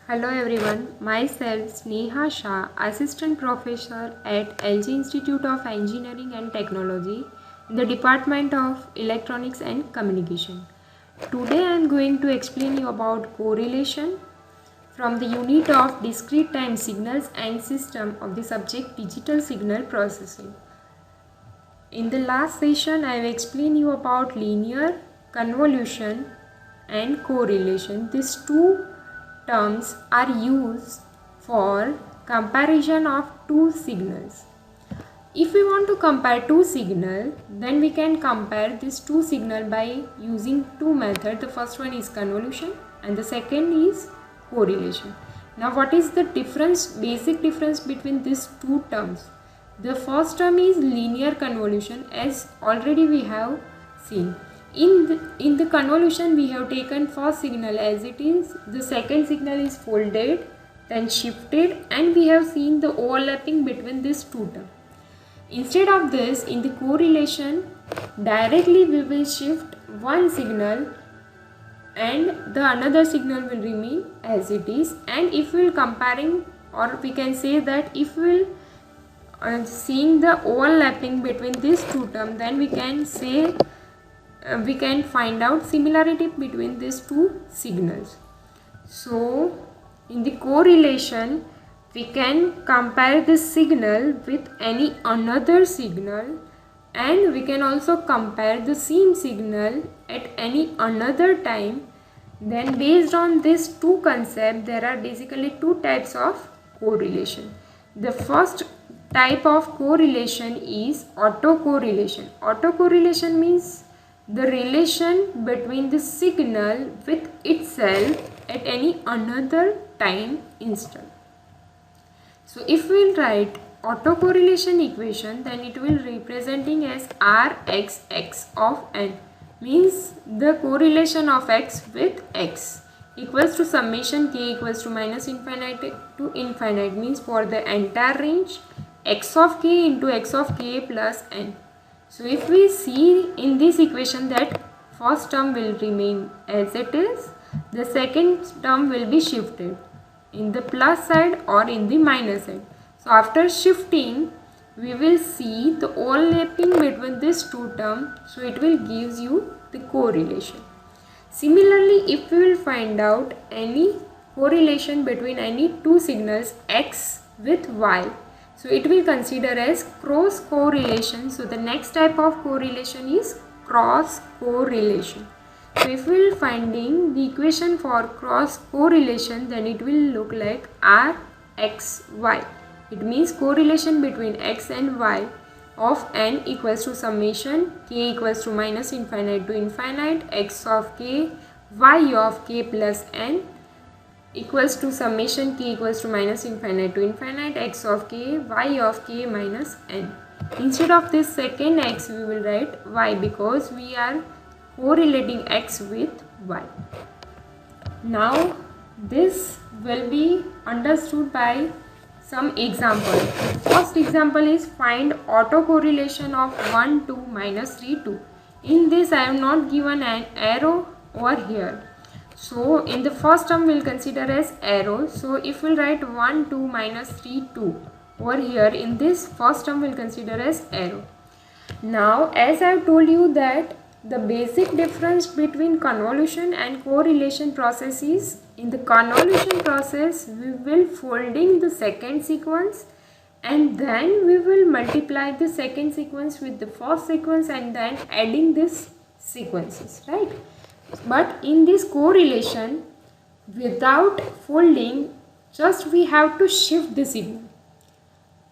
Hello everyone, myself Sneha Shah, Assistant Professor at LG Institute of Engineering and Technology in the Department of Electronics and Communication. Today I am going to explain you about correlation from the unit of discrete time signals and system of the subject digital signal processing. In the last session I have explained you about linear, convolution and correlation. These two terms are used for comparison of two signals. If we want to compare two signals, then we can compare these two signals by using two methods. The first one is convolution and the second is correlation. Now what is the difference, basic difference between these two terms? The first term is linear convolution, as already we have seen. In the convolution we have taken first signal as it is, the second signal is folded, then shifted, and we have seen the overlapping between these two terms. Instead of this, in the correlation, directly we will shift one signal and the another signal will remain as it is. And if we will comparing, or we can say that if we will seeing the overlapping between these two terms, then we can say we can find out similarity between these two signals. So in the correlation we can compare this signal with any another signal, and we can also compare the same signal at any another time. Then based on these two concepts, there are basically two types of correlation. The first type of correlation is autocorrelation. Autocorrelation means the relation between the signal with itself at any another time instant. So if we will write autocorrelation equation, then it will representing as Rxx of n, means the correlation of x with x equals to summation k equals to minus infinite to infinite, means for the entire range x of k into x of k plus n. So if we see in this equation that first term will remain as it is, the second term will be shifted in the plus side or in the minus side. So after shifting, we will see the overlapping between these two terms, so it will gives you the correlation. Similarly, if we will find out any correlation between any two signals x with y, so it will consider as cross correlation. So the next type of correlation is cross correlation. So if we will finding the equation for cross correlation, then it will look like Rxy. It means correlation between x and y of n equals to summation k equals to minus infinite to infinite x of k y of k plus n equals to summation k equals to minus infinite to infinite x of k y of k minus n. Instead of this second x, we will write y because we are correlating x with y. Now this will be understood by some example. The first example is find autocorrelation of 1, 2, minus 3, 2. In this I have not given an arrow over here. So in the first term we will consider as arrow. So if we will write 1, 2, minus 3, 2 over here, in this first term we will consider as arrow. Now as I have told you that the basic difference between convolution and correlation process is, in the convolution process we will folding the second sequence and then we will multiply the second sequence with the first sequence and then adding these sequences, right? But in this correlation, without folding, just we have to shift the signal.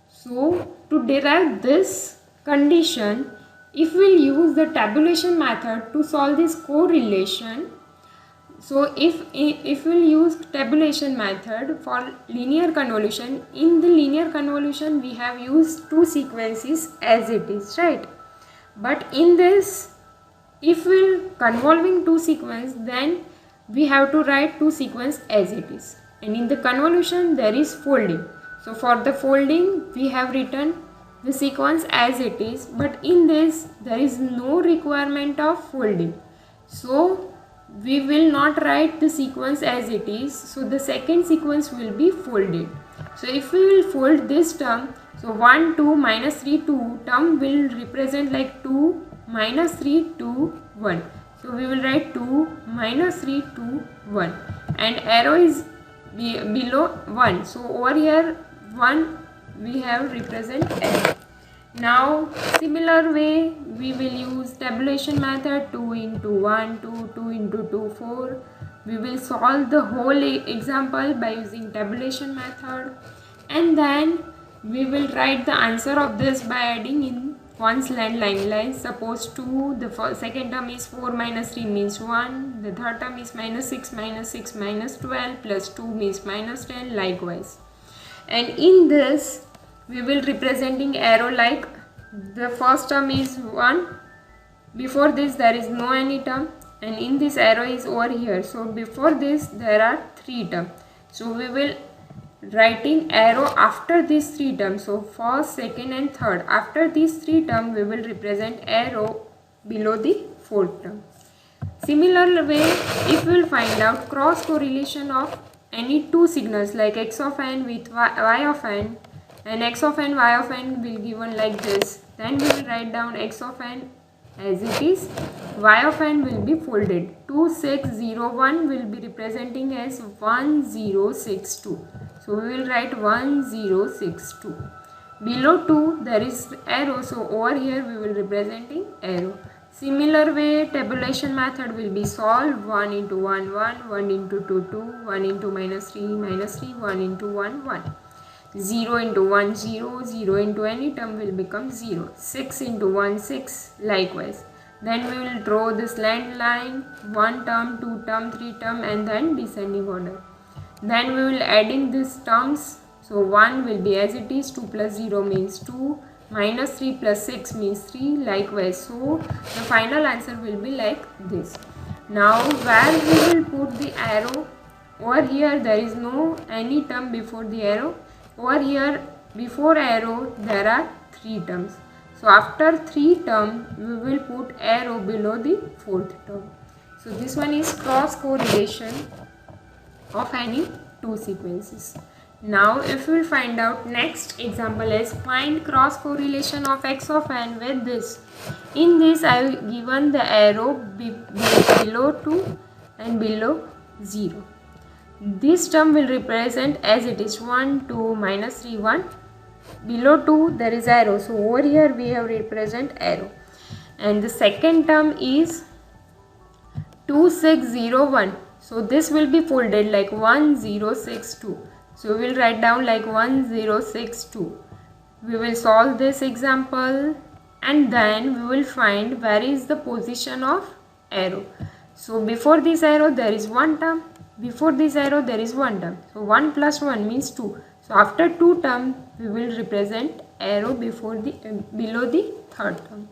So to derive this condition, if we will use the tabulation method to solve this correlation, so if we will use tabulation method for linear convolution, in the linear convolution we have used two sequences as it is, right? But in this, if we will convolving two sequence, then we have to write two sequence as it is, and in the convolution there is folding. So for the folding we have written the sequence as it is, but in this there is no requirement of folding. So we will not write the sequence as it is, so the second sequence will be folded. So if we will fold this term, so 1 2 minus 3 2 term will represent like 2 minus 3 2 1. So we will write 2 minus 3 2 1, and arrow is below 1. So over here 1 we have represent arrow. Now similar way we will use tabulation method. 2 into 1 2, 2 into 2 4. We will solve the whole example by using tabulation method, and then we will write the answer of this by adding in one's line. Suppose 2, the second term is 4 minus 3 means 1, the third term is minus 6 minus 12 plus 2 means minus 10, likewise. And in this we will representing arrow like the first term is 1, before this there is no any term, and in this arrow is over here. So before this there are 3 terms. So we will writing arrow after these 3 terms. So first, second and third. After these 3 terms we will represent arrow below the 4th term. Similar way, if we will find out cross correlation of any two signals like x of n with y of n, and x of n, y of n will given like this, then we will write down x of n as it is, y of n will be folded. 2601 will be representing as 1062. So we will write 1062. Below 2 there is arrow, so over here we will representing arrow. Similar way, tabulation method will be solved. 1 into 1 1, 1 into 2 2, 1 into minus 3 1 into 1 1. 0 into 1 0, 0 into any term will become 0. 6 into 1 6, likewise. Then we will draw this line, 1 term, 2 term, 3 term, and then descending order. Then we will adding these terms. So 1 will be as it is, 2 plus 0 means 2, minus 3 plus 6 means 3, likewise. So the final answer will be like this. Now where we will put the arrow, over here there is no any term before the arrow. Over here before arrow there are 3 terms. So after 3 term we will put arrow below the 4th term. So this one is cross correlation of any two sequences. Now if we will find out, next example is find cross correlation of x of n with this. In this I have given the arrow below 2 and below 0. This term will represent as it is 1 2 minus 3 1. Below 2 there is arrow, so over here we have represent arrow. And the second term is 2601. So this will be folded like 1062. So we will write down like 1062. We will solve this example, and then we will find where is the position of arrow. So before this arrow there is 1 term, before this arrow there is 1 term. So 1 plus 1 means 2. So after 2 term we will represent arrow below the 3rd term.